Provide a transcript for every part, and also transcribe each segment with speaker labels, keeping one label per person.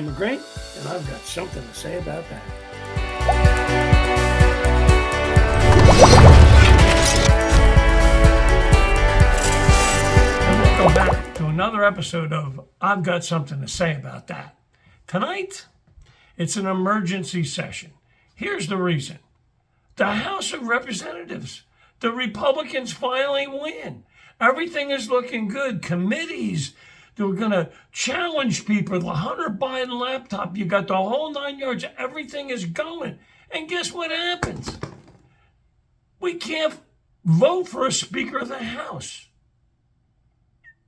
Speaker 1: Dan McGrain, and I've got something to say about that. Welcome back to another episode of I've Got Something to Say About That. Tonight, it's an emergency session. Here's the reason. The House of Representatives, the Republicans finally win. Everything is looking good. Committees, they're going to challenge people. The Hunter Biden laptop, you got the whole 9 yards. Everything is going. And guess what happens? We can't vote for a Speaker of the House.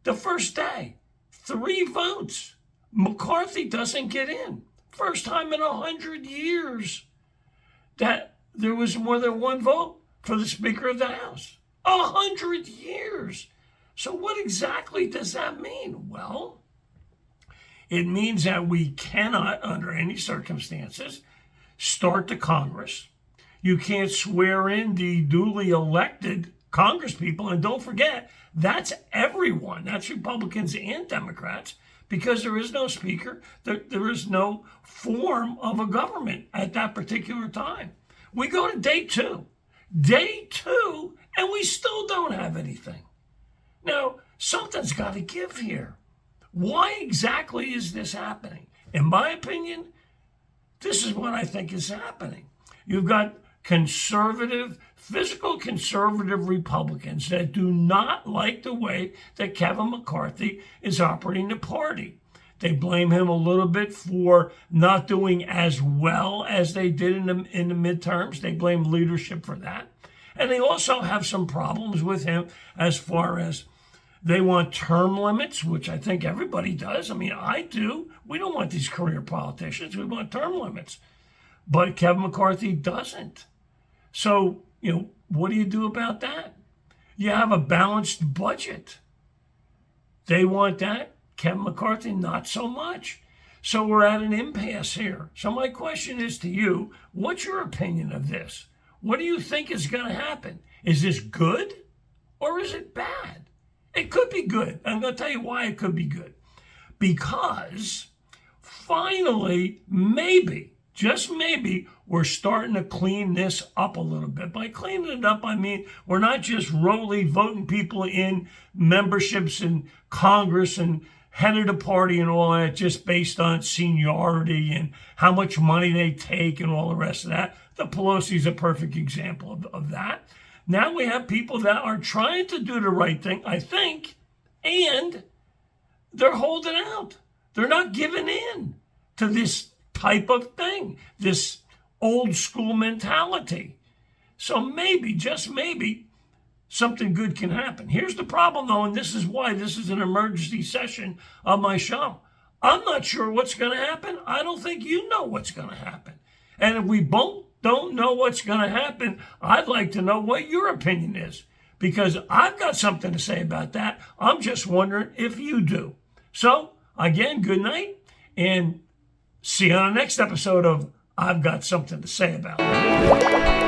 Speaker 1: The first day, 3 votes. McCarthy doesn't get in. First time in 100 years that there was more than one vote for the Speaker of the House. 100 years. So what exactly does that mean? Well, it means that we cannot, under any circumstances, start the Congress. You can't swear in the duly elected Congresspeople. And don't forget, that's everyone. That's Republicans and Democrats, because there is no speaker. There is no form of a government at that particular time. We go to day 2. Day 2, and we still don't have anything. Now, something's got to give here. Why exactly is this happening? In my opinion, this is what I think is happening. You've got physical conservative Republicans that do not like the way that Kevin McCarthy is operating the party. They blame him a little bit for not doing as well as they did in the midterms. They blame leadership for that. And they also have some problems with him as far as they want term limits, which I think everybody does. I mean, I do. We don't want these career politicians. We want term limits. But Kevin McCarthy doesn't. So, what do you do about that? You have a balanced budget. They want that. Kevin McCarthy, not so much. So we're at an impasse here. So my question is to you, what's your opinion of this? What do you think is going to happen? Is this good or is it bad? It could be good. I'm going to tell you why it could be good. Because finally, maybe, just maybe, we're starting to clean this up a little bit. By cleaning it up, I mean we're not just voting people in memberships in Congress and head of the party and all that just based on seniority and how much money they take and all the rest of that. The Pelosi's a perfect example of that. Now we have people that are trying to do the right thing, I think, and they're holding out. They're not giving in to this type of thing, this old school mentality. So maybe, just maybe, something good can happen. Here's the problem, though, and this is why this is an emergency session on my show. I'm not sure what's going to happen. I don't think you know what's going to happen. And if we both don't know what's going to happen, I'd like to know what your opinion is, because I've got something to say about that. I'm just wondering if you do. So, again, good night, and see you on the next episode of I've Got Something to Say About It.